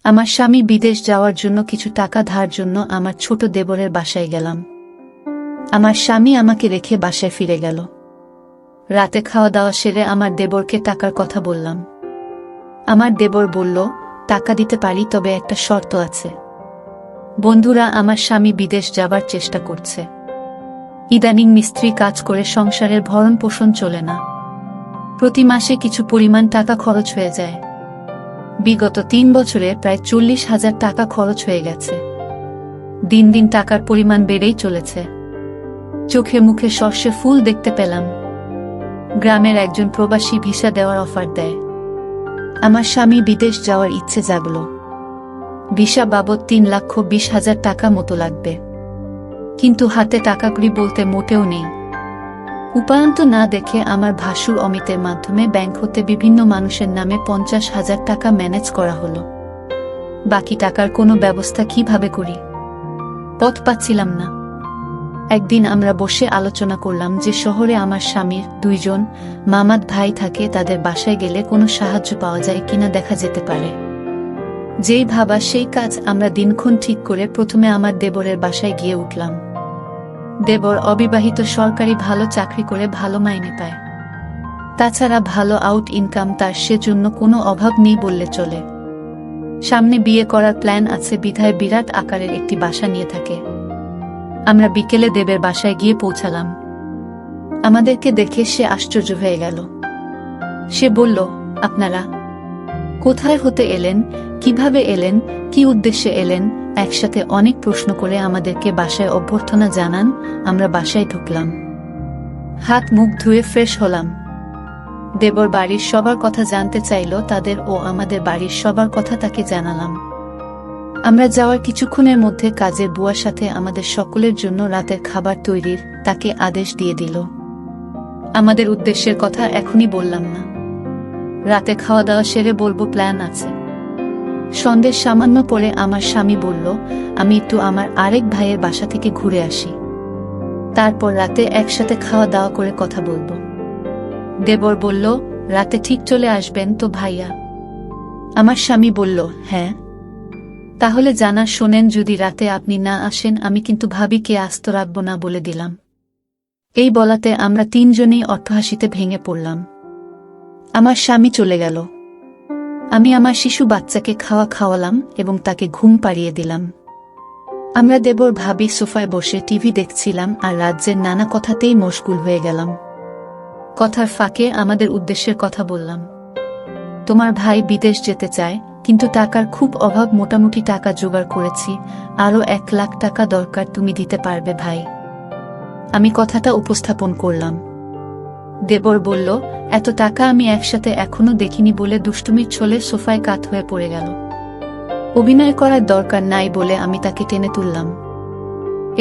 আমার স্বামী বিদেশ যাওয়ার জন্য কিছু টাকা ধার জন্য আমার ছোট দেবরের বাসায় গেলাম। আমার স্বামী আমাকে রেখে বাসায় ফিরে গেল। রাতে খাওয়া দাওয়া সেরে আমার দেবরকে টাকার কথা বললাম। আমার দেবর বলল, টাকা দিতে পারি, তবে একটা শর্ত আছে। বন্ধুরা, আমার স্বামী বিদেশ যাবার চেষ্টা করছে। ইদানিং মিস্ত্রি কাজ করে সংসারের ভরণ পোষণ চলে না। প্রতি মাসে কিছু পরিমাণ টাকা খরচ হয়ে যায়। বিগত 3 বছরে প্রায় 40,000 টাকা খরচ হয়ে গেছে। দিন দিন টাকার পরিমাণ বেড়েই চলেছে। চোখে মুখে সর্ষে ফুল দেখতে পেলাম। গ্রামের একজন প্রবাসী ভিসা দেওয়ার অফার দেয়। আমার স্বামী বিদেশ যাওয়ার ইচ্ছে জাগল। ভিসা বাবদ 3,20,000 টাকা মতো লাগবে, কিন্তু হাতে টাকাগুলি বলতে মোটেও নেই। উপায়ন্ত না দেখে আমার ভাসুর অমিতের মাধ্যমে ব্যাংক হতে বিভিন্ন মানুষের নামে 50,000 টাকা ম্যানেজ করা হলো। বাকি টাকার কোনো ব্যবস্থা কিভাবে করি, পথ পাচ্ছিলাম না। একদিন আমরা বসে আলোচনা করলাম যে শহরে আমার স্বামীর 2 জন মামাত ভাই থাকে, তাদের বাসায় গেলে কোনো সাহায্য পাওয়া যায় কিনা দেখা যেতে পারে। যেই ভাবা সেই কাজ। আমরা দিনক্ষণ ঠিক করে প্রথমে আমার দেবরের বাসায় গিয়ে উঠলাম। দেবর অবিবাহিত, সরকারি ভালো চাকরি করে ভালো মাইনে পায়। তাছাড়া ভালো আউট ইনকাম তার, সেজন্য কোনো অভাব নেই বললে চলে। সামনে বিয়ে করার প্ল্যান আছে বিধায় বিরাট আকারের একটি বাসা নিয়ে থাকে। আমরা বিকেলে দেবের বাসায় গিয়ে পৌঁছালাম। আমাদেরকে দেখে সে আশ্চর্য হয়ে গেল। সে বলল, আপনারা কোথায় হতে এলেন, কিভাবে এলেন, কি উদ্দেশ্যে এলেন? একসাথে অনেক প্রশ্ন করে আমাদেরকে বাসায় অভ্যর্থনা জানান। আমরা বাসায় ঢুকলাম, হাত মুখ ধুয়ে ফ্রেশ হলাম। দেবর বাড়ির সবার কথা জানতে চাইল, তাদের ও আমাদের বাড়ির সবার কথা তাকে জানালাম। আমরা যাওয়ার কিছুক্ষণের মধ্যে কাজের বুয়ার সাথে আমাদের সকলের জন্য রাতের খাবার তৈরির তাকে আদেশ দিয়ে দিল। আমাদের উদ্দেশ্যের কথা এখনই বললাম না, রাতে খাওয়া দাওয়া সেরে বলবো, প্ল্যান আছে। সন্ধ্যের সামান্য পরে আমার স্বামী বলল, আমি একটু আমার আরেক ভাইয়ের বাসা থেকে ঘুরে আসি, তারপর রাতে একসাথে খাওয়া দাওয়া করে কথা বলবো। দেবর বলল, রাতে ঠিক চলে আসবেন তো ভাইয়া? আমার স্বামী বলল, হ্যাঁ। তাহলে জানা শোনেন, যদি রাতে আপনি না আসেন আমি কিন্তু ভাবিকে আস্ত রাখব না বলে দিলাম। এই বলাতে আমরা 3 জনেই অট্টহাসিতে ভেঙে পড়লাম। আমার স্বামী চলে গেল। আমি আমার শিশু বাচ্চাকে খাওয়ালাম এবং তাকে ঘুম পাড়িয়ে দিলাম। আমরা দেবর ভাবি সোফায় বসে টিভি দেখছিলাম আর রাজ্যের নানা কথাতেই মশগুল হয়ে গেলাম। কথার ফাঁকে আমাদের উদ্দেশ্যের কথা বললাম। তোমার ভাই বিদেশ যেতে চায়, কিন্তু টাকার খুব অভাব। মোটামুটি টাকা জোগাড় করেছি, আরো 1 লাখ টাকা দরকার, তুমি দিতে পারবে ভাই? আমি কথাটা উপস্থাপন করলাম। দেবর বলল, এত টাকা আমি একসাথে এখনো দেখিনি বলে দুষ্টুমির ছলে সোফায় কাত হয়ে পড়ে গেল। অভিনয় করার দরকার নাই বলে আমি তাকে টেনে তুললাম।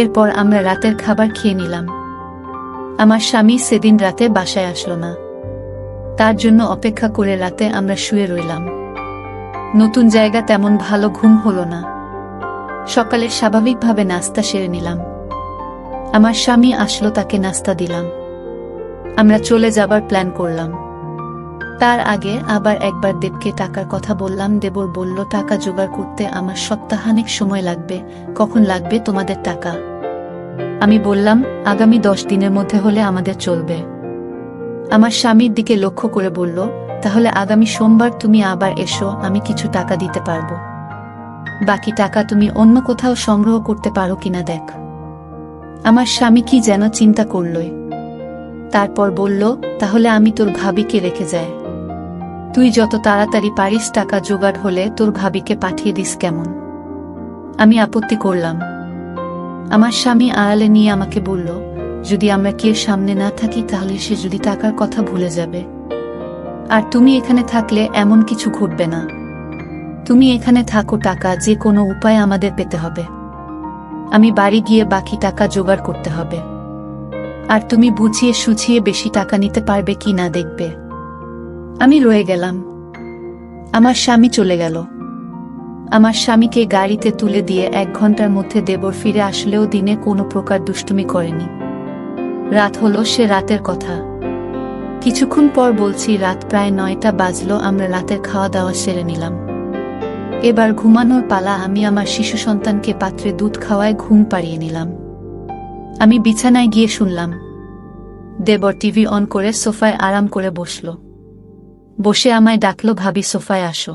এরপর আমরা রাতের খাবার খেয়ে নিলাম। আমার স্বামী সেদিন রাতে বাসায় আসলো না। তার জন্য অপেক্ষা করে রাতে আমরা শুয়ে রইলাম। নতুন জায়গা, তেমন ভালো ঘুম হলো না। সকালে স্বাভাবিকভাবে নাস্তা সেরে নিলাম। আমার স্বামী আসলো, তাকে নাস্তা দিলাম। আমরা চলে যাবার প্ল্যান করলাম। তার আগে আবার একবার দেবকে টাকার কথা বললাম। দেবর বলল, টাকা জোগাড় করতে আমার সপ্তাহানেক সময় লাগবে। কখন লাগবে তোমাদের টাকা? আমি বললাম, আগামী 10 দিনের মধ্যে হলে আমাদের চলবে। আমার স্বামীর দিকে লক্ষ্য করে বলল, তাহলে আগামী সোমবার তুমি আবার এসো, আমি কিছু টাকা দিতে পারবো। বাকি টাকা তুমি অন্য কোথাও সংগ্রহ করতে পারো কিনা দেখ। আমার স্বামী কি যেন চিন্তা করলই। তারপর বলল, তাহলে আমি তোর ভাবিকে রেখে যাই। তুই যত তাড়াতাড়ি পারিস টাকা জোগাড় হলে তোর ভাবিকে পাঠিয়ে দিস, কেমন? আমি আপত্তি করলাম। আমার স্বামী আড়ালে নিয়ে আমাকে বলল, যদি আমরা কেউ সামনে না থাকি তাহলে সে যদি টাকার কথা ভুলে যাবে। আর তুমি এখানে থাকলে এমন কিছু ঘটবে না। তুমি এখানে থাকো, টাকা যে কোনো উপায়ে আমাদের পেতে হবে। আমি বাড়ি গিয়ে বাকি টাকা জোগাড় করতে হবে। আর তুমি বুঝিয়ে সুঝিয়ে বেশি টাকা নিতে পারবে কি না দেখবে। আমি রয়ে গেলাম। আমার স্বামী চলে গেল। আমার স্বামীকে গাড়িতে তুলে দিয়ে 1 ঘন্টার মধ্যে দেবর ফিরে আসলেও দিনে কোনো প্রকার দুষ্টুমি করেনি। রাত হলো, সে রাতের কথা। কিছুক্ষণ পর বলছি, রাত প্রায় 9টা বাজলো। আমরা রাতের খাওয়া দাওয়া সেরে নিলাম। এবার ঘুমানোর পালা। আমি আমার শিশু সন্তানকে পাত্রে দুধ খাওয়ায় ঘুম পাড়িয়ে নিলাম। আমি বিছানায় গিয়ে শুনলাম দেবর টিভি অন করে সোফায় আরাম করে বসল। বসে আমায় ডাকল, ভাবি সোফায় আসো।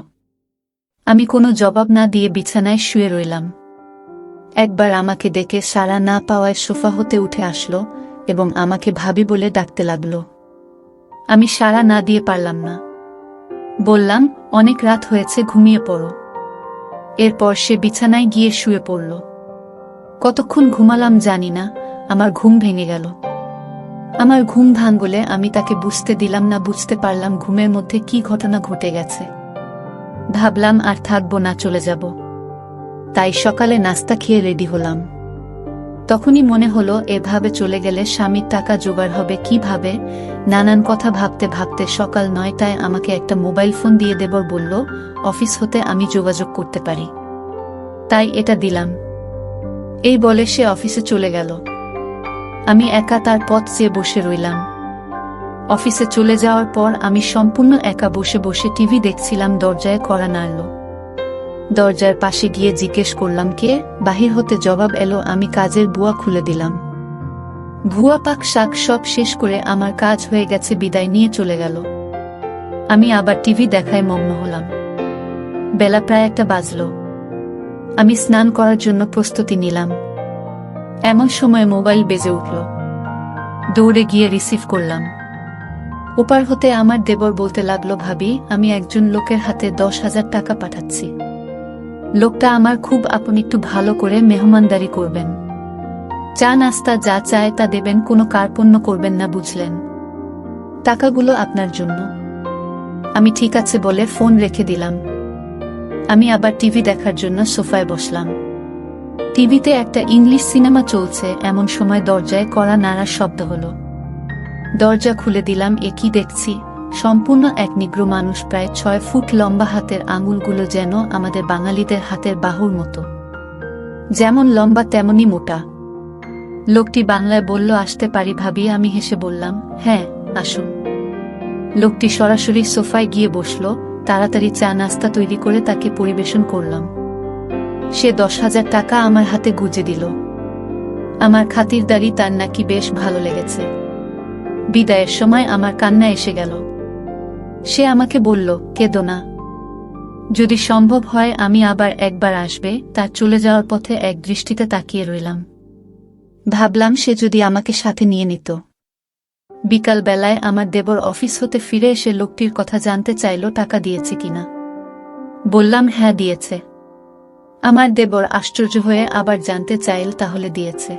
আমি কোনো জবাব না দিয়ে বিছানায় শুয়ে রইলাম। একবার আমাকে ডেকে সাড়া না পাওয়ায় সোফা হতে উঠে আসলো এবং আমাকে ভাবি বলে ডাকতে লাগলো। আমি সাড়া না দিয়ে পারলাম না। বললাম, অনেক রাত হয়েছে, ঘুমিয়ে পড়ো। এরপর সে বিছানায় গিয়ে শুয়ে পড়ল। কতক্ষণ ঘুমালাম জানি না, আমার ঘুম ভেঙে গেল। আমার ঘুম ভাঙলে আমি তাকে বুঝতে দিলাম না। বুঝতে পারলাম ঘুমের মধ্যে কি ঘটনা ঘটে গেছে। ভাবলাম আর থাকবো না, চলে যাব। তাই সকালে নাস্তা খেয়ে রেডি হলাম। তখনই মনে হলো এভাবে চলে গেলে স্বামীর টাকা জোগাড় হবে কিভাবে। নানান কথা ভাবতে ভাবতে সকাল 9টায় আমাকে একটা মোবাইল ফোন দিয়ে দেবর বলল অফিস হতে আমি যোগাযোগ করতে পারি, তাই এটা দিলাম। এই বলে সে অফিসে চলে গেল। আমি একা তার পথ চেয়ে বসে রইলাম। অফিসে চলে যাওয়ার পর আমি সম্পূর্ণ একা বসে বসে টিভি দেখছিলাম। দরজায় কড়া নাড়ল। দরজার পাশে গিয়ে জিজ্ঞেস করলাম কে। বাহির হতে জবাব এলো, আমি কাজের বুয়া খুলে দিলাম। ভুয়া পাক শাক সব শেষ করে আমার কাজ হয়ে গেছে বিদায় নিয়ে চলে গেল। আমি আবার টিভি দেখায় মগ্ন হলাম। বেলা প্রায় 1টা বাজল। আমি স্নান করার জন্য প্রস্তুতি নিলাম। এমন সময় মোবাইল বেজে উঠল। দৌড়ে গিয়ে রিসিভ করলাম। ওপার হতে আমার দেবর বলতে লাগলো, ভাবি আমি একজন লোকের হাতে 10,000 টাকা পাঠাচ্ছি। লোকটা আমার খুব আপন, একটু ভালো করে মেহমানদারি করবেন। চা নাস্তা যা চায় তা দেবেন, কোনো কার্পণ্য করবেন না, বুঝলেন? টাকাগুলো আপনার জন্য। আমি ঠিক আছে বলে ফোন রেখে দিলাম। আমি আবার টিভি দেখার জন্য সোফায় বসলাম। টিভিতে একটা ইংলিশ সিনেমা চলছে। এমন সময় দরজায় কড়া নাড়ার শব্দ হলো। দরজা খুলে দিলাম। এ কি দেখছি! সম্পূর্ণ এক নিগ্রো মানুষ, প্রায় 6 ফুট লম্বা। হাতের আঙুলগুলো যেন আমাদের বাঙালিদের হাতের বাহুর মতো, যেমন লম্বা তেমনি মোটা। লোকটি বাংলায় বলল, আসতে পারি ভাবি? আমি হেসে বললাম, হ্যাঁ আসুন। লোকটি সরাসরি সোফায় গিয়ে বসল। তাড়াতাড়ি চা নাস্তা তৈরি করে তাকে পরিবেশন করলাম। সে 10,000 টাকা আমার হাতে গুজে দিল। আমার খাতিরদারি তার নাকি বেশ ভালো লেগেছে। বিদায়ের সময় আমার কান্না এসে গেল। সে আমাকে বলল, কেঁদো না, যদি সম্ভব হয় আমি আবার একবার আসবে। তার চলে যাওয়ার পথে এক দৃষ্টিতে তাকিয়ে রইলাম। ভাবলাম সে যদি আমাকে সাথে নিয়ে নিত। বিকাল বেলায় আমার দেবর অফিস হতে ফিরে এসে লোকটির কথা জানতে চাইল, টাকা দিয়েছে কিনা। বললাম হ্যাঁ দিয়েছে। আমার দেবর আশ্চর্য হয়ে আবার জানতে চাইল, তাহলে দিয়েছে?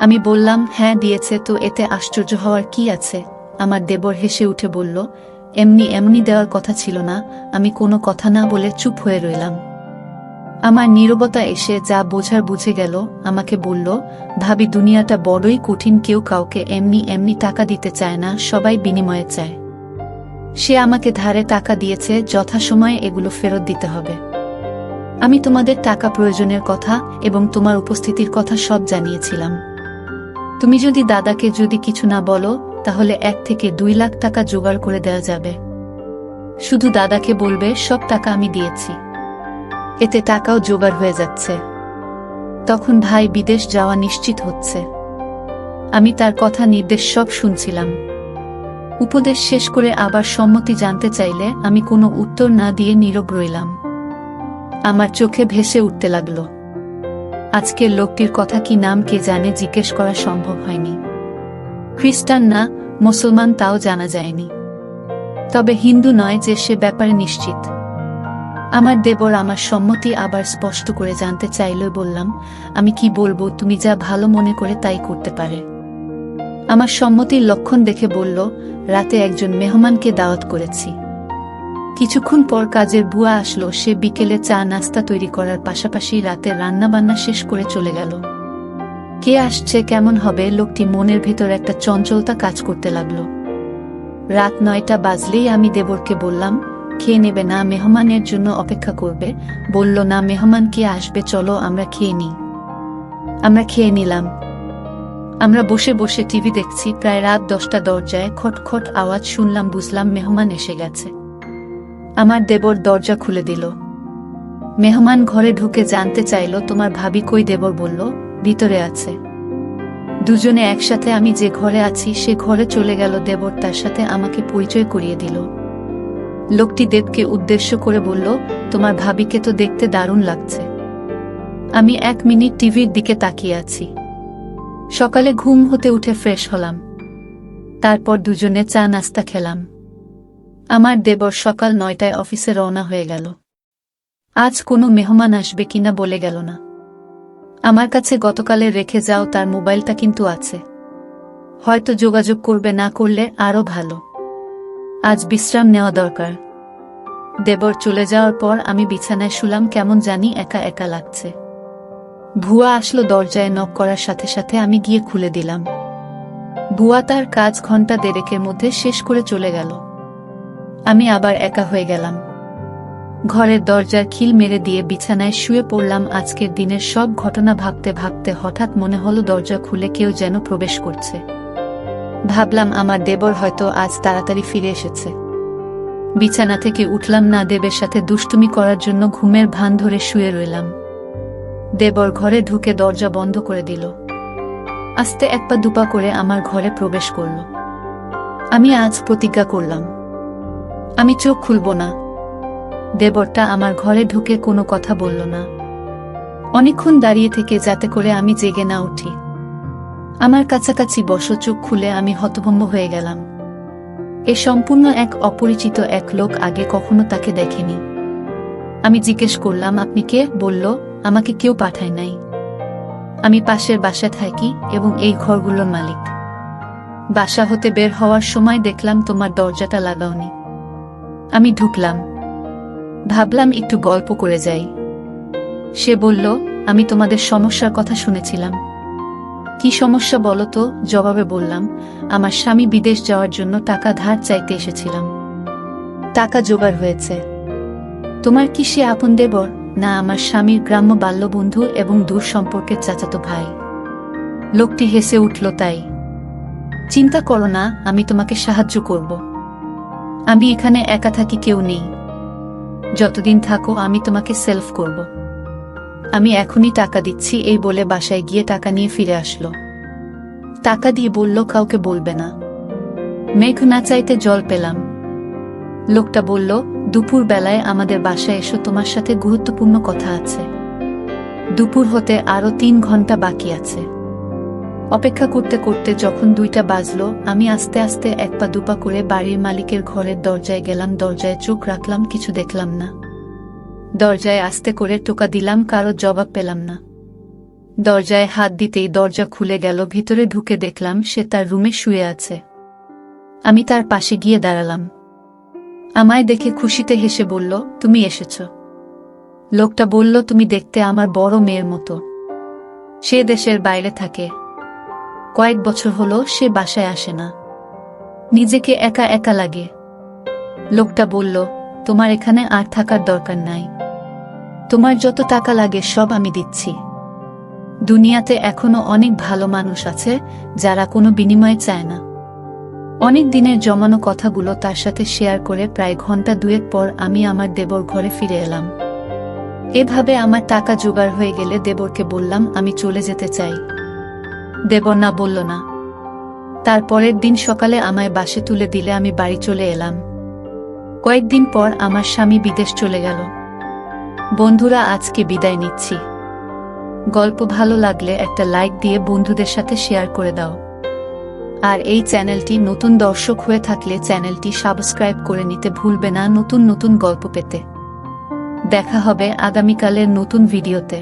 আমি বললাম হ্যাঁ দিয়েছে। তো এতে আশ্চর্য হওয়ার কি আছে? আমার দেবর হেসে উঠে বলল, এমনি এমনি দেওয়ার কথা ছিল না। আমি কোনো কথা না বলে চুপ হয়ে রইলাম। আমার নীরবতা এসে যা বোঝার বুঝে গেল। আমাকে বলল, ভাবি দুনিয়াটা বড়ই কঠিন, কেউ কাউকে এমনি এমনি টাকা দিতে চায় না, সবাই বিনিময়ে চায়। সে আমাকে ধারে টাকা দিয়েছে, যথাসময়ে এগুলো ফেরত দিতে হবে। আমি তোমাদের টাকা প্রয়োজনের কথা এবং তোমার উপস্থিতির কথা সব জানিয়েছিলাম। তুমি যদি দাদাকে যদি কিছু না বলো তাহলে 1 থেকে 2 লাখ টাকা জোগাড় করে দেওয়া যাবে। শুধু দাদাকে বলবে সব টাকা আমি দিয়েছি, এতে টাকাও জোগাড় হয়ে যাচ্ছে। তখন ভাই বিদেশ যাওয়া নিশ্চিত হচ্ছে। আমি তার কথা নির্দেশ সব শুনছিলাম। উপদেশ শেষ করে আবার সম্মতি জানতে চাইলে আমি কোনো উত্তর না দিয়ে নীরব রইলাম। আমার চোখে ভেসে উঠতে লাগলো, আজকের লোকটির কথা কি নাম কে জানে, জিজ্ঞেস করা সম্ভব হয়নি। খ্রিস্টান না মুসলমান তাও জানা যায়নি, তবে হিন্দু নয় যে সে ব্যাপারে নিশ্চিত। আমার দেবর আমার সম্মতি আবার স্পষ্ট করে জানতে চাইল। বললাম, আমি কি বলবো, তুমি যা ভালো মনে করে তাই করতে পারে। আমার সম্মতির লক্ষণ দেখে বলল, রাতে একজন মেহমানকে দাওয়াত করেছি। কিছুক্ষণ পর কাজের বুয়া আসলো। সে বিকেলে চা নাস্তা তৈরি করার পাশাপাশি রাতে রান্নাবান্না শেষ করে চলে গেল। কে আসছে, কেমন হবে, লোকটি মনের ভেতর একটা চঞ্চলতা কাজ করতে লাগলো। রাত 9টা বাজলেই আমি দেবরকে বললাম, খেয়ে নেবে না, মেহমানের জন্য অপেক্ষা করবে? বলল, না, মেহমান কে আসবে, চলো আমরা খেয়ে নিই। আমরা খেয়ে নিলাম। আমরা বসে বসে টিভি দেখছি। প্রায় রাত 10টা। দরজায় খটখট আওয়াজ শুনলাম, বুঝলাম মেহমান এসে গেছে। আমার দেবর দরজা খুলে দিল। মেহমান ঘরে ঢুকে জানতে চাইল তোমার ভাবি কই। দেবর বলল ভিতরে আছে। দুজনে একসাথে আমি যে ঘরে আছি সে ঘরে চলে গেল। দেবর তার সাথে আমাকে পরিচয় করিয়ে দিল। লোকটি দেবকে উদ্দেশ্য করে বলল, তোমার ভাবিকে তো দেখতে দারুণ লাগছে। আমি 1 মিনিট টিভির দিকে তাকিয়ে আছি। সকালে ঘুম হতে উঠে ফ্রেশ হলাম। তারপর দুজনে চা নাস্তা খেলাম। আমার দেবর সকাল 9টায় অফিসে রওনা হয়ে গেল। আজ কোনো মেহমান আসবে কিনা বলে গেল না। আমার কাছে গতকালের রেখে যাও তার মোবাইলটা কিন্তু আছে। হয়তো যোগাযোগ করবে, না করলে আরো ভালো। আজ বিশ্রাম নেওয়া দরকার। দেবর চলে যাওয়ার পর আমি বিছানায় শুলাম। কেমন জানি একা একা লাগছে। ভুয়া আসলো দরজায় নক করার সাথে সাথে আমি গিয়ে খুলে দিলাম। ভুয়া তার কাজ ঘন্টা দেড়েকের মধ্যে শেষ করে চলে গেল। আমি আবার একা হয়ে গেলাম। ঘরের দরজার খিল মেরে দিয়ে বিছানায় শুয়ে পড়লাম। আজকের দিনের সব ঘটনা ভাবতে ভাবতে হঠাৎ মনে হলো দরজা খুলে কেউ যেন প্রবেশ করছে। ভাবলাম আমার দেবর হয়তো আজ তাড়াতাড়ি ফিরে এসেছে। বিছানা থেকে উঠলাম না। দেবের সাথে দুষ্টুমি করার জন্য ঘুমের ভান ধরে শুয়ে রইলাম। দেবর ঘরে ঢুকে দরজা বন্ধ করে দিল। আস্তে 1 পা 2 পা করে আমার ঘরে প্রবেশ করল। আমি আজ প্রতিজ্ঞা করলাম, আমি চোখ খুলব না। দেবরটা আমার ঘরে ঢুকে কোনো কথা বলল না। অনেকক্ষণ দাঁড়িয়ে থেকে যাতে করে আমি জেগে না উঠি। আমার কাছাকাছি বসো। চোখ খুলে আমি হতভম্ব হয়ে গেলাম। এ সম্পূর্ণ এক অপরিচিত এক লোক। আগে কখনো তাকে দেখেনি। আমি জিজ্ঞেস করলাম, আপনি কে? বলল, আমাকে কেউ পাঠায় নাই। আমি পাশের বাসায় থাকি এবং এই ঘরগুলোর মালিক। বাসা হতে বের হওয়ার সময় দেখলাম তোমার দরজাটা লাগাওনি। আমি ঢুকলাম। ভাবলাম একটু গল্প করে যাই। সে বলল, আমি তোমাদের সমস্যার কথা শুনেছিলাম। কি সমস্যা বলো তো? জবাবে বললাম, আমার স্বামী বিদেশ যাওয়ার জন্য টাকা ধার চাইতে এসেছিলাম। টাকা জোগাড় হয়েছে। তোমার কি সে আপন দেবর? না, আমার স্বামীর গ্রাম্য বাল্যবন্ধু এবং দূর সম্পর্কের চাচাতো ভাই। লোকটি হেসে উঠল। তাই চিন্তা করো না, আমি তোমাকে সাহায্য করব। আমি এখানে একা থাকি, কেউ নেই। যতদিন থাকো আমি তোমাকে সেলফ করব। আমি এখনই টাকা দিচ্ছি। এই বলে বাসায় গিয়ে টাকা নিয়ে ফিরে আসলো। টাকা দিয়ে বলল, কাউকে বলবে না। মেঘ না চাইতে জল পেলাম। লোকটা বলল, দুপুর বেলায় আমাদের বাসায় এসো, তোমার সাথে গুরুত্বপূর্ণ কথা আছে। দুপুর হতে আরো 3 ঘন্টা বাকি আছে। অপেক্ষা করতে করতে যখন 2টা বাজলো, আমি আস্তে আস্তে 1 পা 2 পা করে বাড়ির মালিকের ঘরের দরজায় গেলাম। দরজায় চোখ রাখলাম, কিছু দেখলাম না। দরজায় আস্তে করে টোকা দিলাম, কারো জবাব পেলাম না। দরজায় হাত দিতেই দরজা খুলে গেল। ভিতরে ঢুকে দেখলাম সে তার রুমে শুয়ে আছে। আমি তার পাশে গিয়ে দাঁড়ালাম। আমায় দেখে খুশিতে হেসে বলল, তুমি এসেছ। লোকটা বলল, তুমি দেখতে আমার বড় মেয়ের মতো। সে দেশের বাইরে থাকে। কয়েক বছর হলো সে বাসায় আসে না। নিজেকে একা একা লাগে। লোকটা বলল, তোমার এখানে আর থাকার দরকার নাই। তোমার যত টাকা লাগে সব আমি দিচ্ছি। দুনিয়াতে এখনো অনেক ভালো মানুষ আছে যারা কোনো বিনিময় চায় না। অনেক দিনের জমানো কথাগুলো তার সাথে শেয়ার করে প্রায় ঘন্টা 2 পর আমি আমার দেবর ঘরে ফিরে এলাম। এভাবে আমার টাকা জোগাড় হয়ে গেলে দেবরকে বললাম, আমি চলে যেতে চাই। দেবর না বলল না। তারপরের দিন সকালে আমায় বাসে তুলে দিলে আমি বাড়ি চলে এলাম। কয়েকদিন পর আমার স্বামী বিদেশ চলে গেল। বন্ধুরা, আজকে বিদায় নিচ্ছি। গল্প ভালো লাগলে একটা লাইক দিয়ে বন্ধুদের সাথে শেয়ার করে দাও। আর এই চ্যানেলটি নতুন দর্শক হয়ে থাকলে চ্যানেলটি সাবস্ক্রাইব করে নিতে ভুলবে না নতুন নতুন গল্প পেতে। দেখা হবে আগামীকালের নতুন ভিডিওতে।